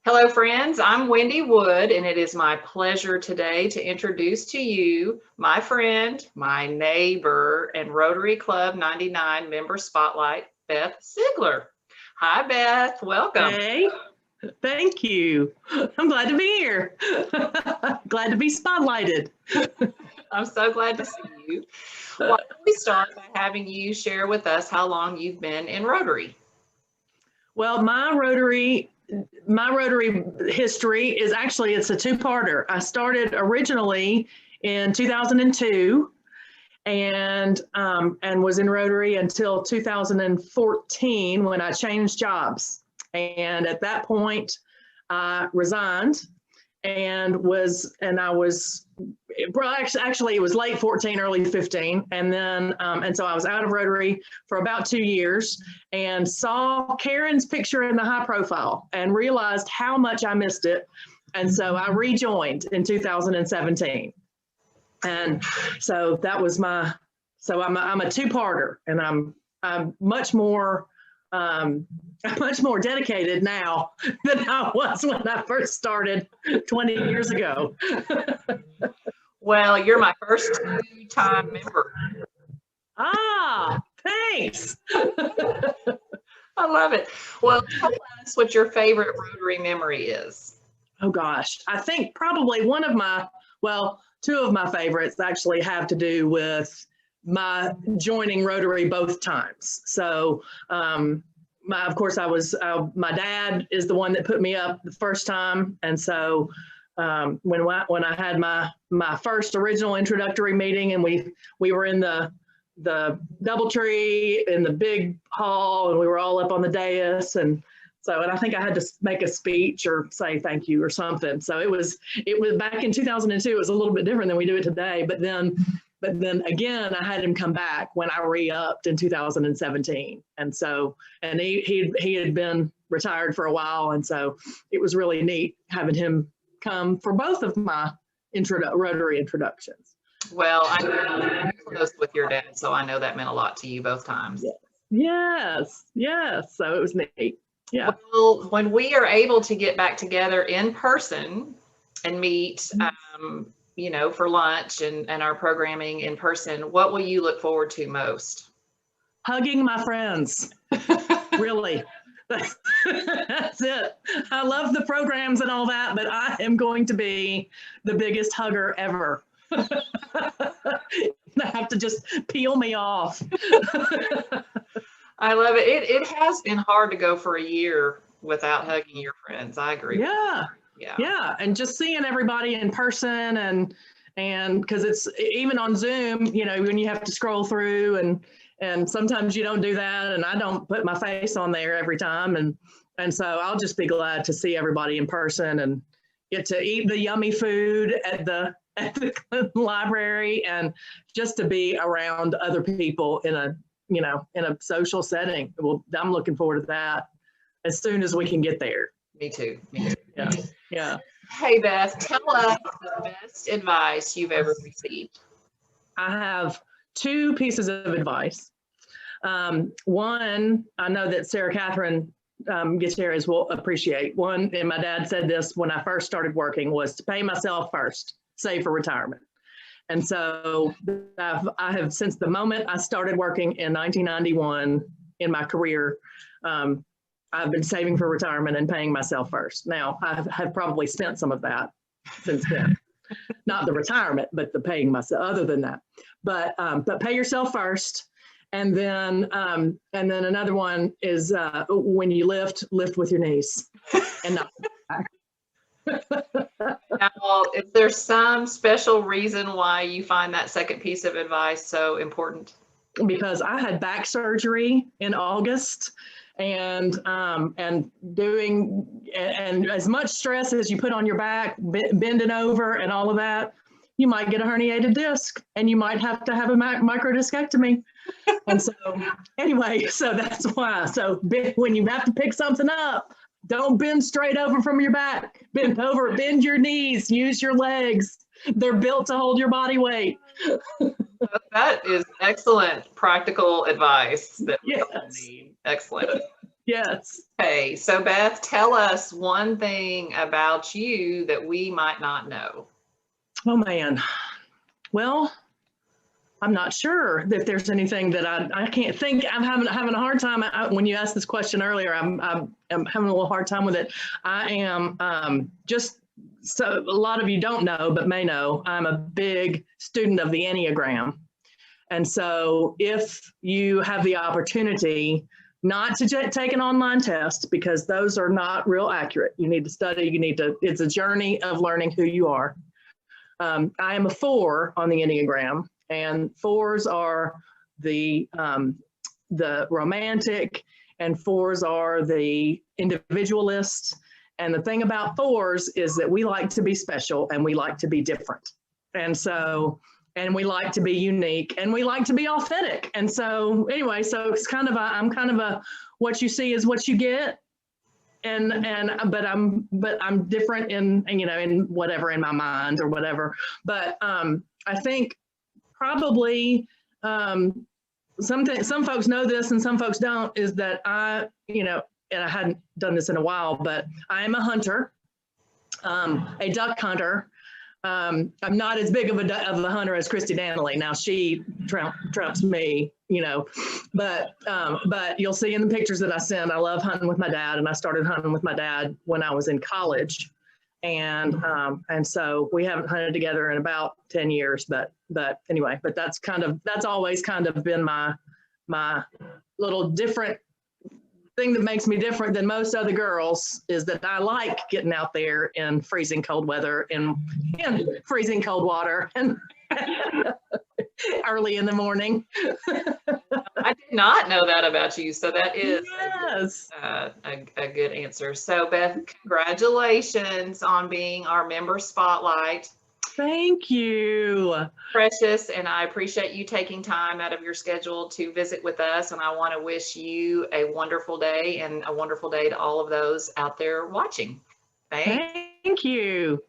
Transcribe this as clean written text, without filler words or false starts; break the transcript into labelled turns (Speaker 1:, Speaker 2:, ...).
Speaker 1: Hello, friends. I'm Wendy Wood, and it is my pleasure today to introduce to you my friend, my neighbor, and Rotary Club 99 member spotlight, Beth Sigler. Hi, Beth. Welcome.
Speaker 2: Hey, thank you. I'm glad to be here. Glad to be spotlighted.
Speaker 1: I'm so glad to see you. Why don't we start by having you share with us how long you've been in Rotary?
Speaker 2: Well, my Rotary history is it's a two-parter. I started originally in 2002 and was in Rotary until 2014 when I changed jobs. And at that point, I resigned and I was actually it was late 14, early 15, and then and so I was out of Rotary for about 2 years and saw Karen's picture in the high profile and realized how much I missed it, and so I rejoined in 2017, and so that was I'm a two-parter, and I'm much more dedicated now than I was when I first started 20 years ago.
Speaker 1: Well, you're my first two-time member.
Speaker 2: Ah, thanks.
Speaker 1: I love it. Well, tell us what your favorite Rotary memory is.
Speaker 2: Oh gosh, I think probably two of my favorites actually have to do with my joining Rotary both times. So, of course, my dad is the one that put me up the first time, and so when I had my first original introductory meeting, and we were in the DoubleTree in the big hall, and we were all up on the dais, and I think I had to make a speech or say thank you or something. So it was back in 2002. It was a little bit different than we do it today, but then again, I had him come back when I re-upped in 2017. And he had been retired for a while. And so it was really neat having him come for both of my Rotary introductions.
Speaker 1: Well, I'm close with your dad, so I know that meant a lot to you both times.
Speaker 2: Yes. So it was neat. Yeah.
Speaker 1: Well, when we are able to get back together in person and meet, for lunch and our programming in person, what will you look forward to most?
Speaker 2: Hugging my friends. Really. That's it. I love the programs and all that, but I am going to be the biggest hugger ever. I have to just peel me off.
Speaker 1: I love it. It has been hard to go for a year without hugging your friends. I agree.
Speaker 2: Yeah. And just seeing everybody in person and because it's even on Zoom, when you have to scroll through and sometimes you don't do that, and I don't put my face on there every time, and so I'll just be glad to see everybody in person and get to eat the yummy food at the Clinton Library, and just to be around other people in a social setting. Well, I'm looking forward to that as soon as we can get there.
Speaker 1: Me too.
Speaker 2: Yeah.
Speaker 1: Hey, Beth, tell us the best advice you've ever received.
Speaker 2: I have two pieces of advice. One, I know that Sarah Catherine Gutierrez will appreciate. One, and my dad said this when I first started working, was to pay myself first, save for retirement. And so I have, since the moment I started working in 1991 in my career, I've been saving for retirement and paying myself first. Now, I have probably spent some of that since then. Not the retirement, but the paying myself, other than that. But pay yourself first. And then another one is when you lift with your knees and not back.
Speaker 1: Now, is there some special reason why you find that second piece of advice so important?
Speaker 2: Because I had back surgery in August, and as much stress as you put on your back, bending over and all of that, you might get a herniated disc and you might have to have a microdiscectomy. And so anyway, so that's why. So when you have to pick something up, don't bend straight over from your back. Bend over, bend your knees, use your legs. They're built to hold your body weight.
Speaker 1: That is excellent practical advice that we all need. Excellent.
Speaker 2: Yes.
Speaker 1: Okay, so Beth, tell us one thing about you that we might not know.
Speaker 2: Oh man. Well, I'm not sure if there's anything that I can't think. I'm having a hard time. When you asked this question earlier, I'm having a little hard time with it. I am just, so a lot of you don't know, but may know, I'm a big student of the Enneagram. And so if you have the opportunity not to take an online test, because those are not real accurate, you need to study, it's a journey of learning who you are. I am a 4 on the Enneagram, and 4s are the romantic, and 4s are the individualists. And the thing about 4s is that we like to be special and we like to be different. And so, and we like to be unique and we like to be authentic. And so anyway, so it's kind of I'm kind of a, what you see is what you get. But I'm different in whatever, in my mind or whatever. But I think probably some folks know this and some folks don't, is that and I hadn't done this in a while, but I am a hunter, a duck hunter. I'm not as big of a hunter as Christy Danley. Now she trumps me, but you'll see in the pictures that I send, I love hunting with my dad, and I started hunting with my dad when I was in college. And so we haven't hunted together in about 10 years, but anyway, but that's always kind of been my little different thing that makes me different than most other girls, is that I like getting out there in freezing cold weather and freezing cold water and early in the morning.
Speaker 1: I did not know that about you, so that is
Speaker 2: yes.
Speaker 1: a good answer. So Beth, congratulations on being our member spotlight.
Speaker 2: Thank you.
Speaker 1: Precious, and I appreciate you taking time out of your schedule to visit with us, and I want to wish you a wonderful day and a wonderful day to all of those out there watching. Thanks.
Speaker 2: Thank you.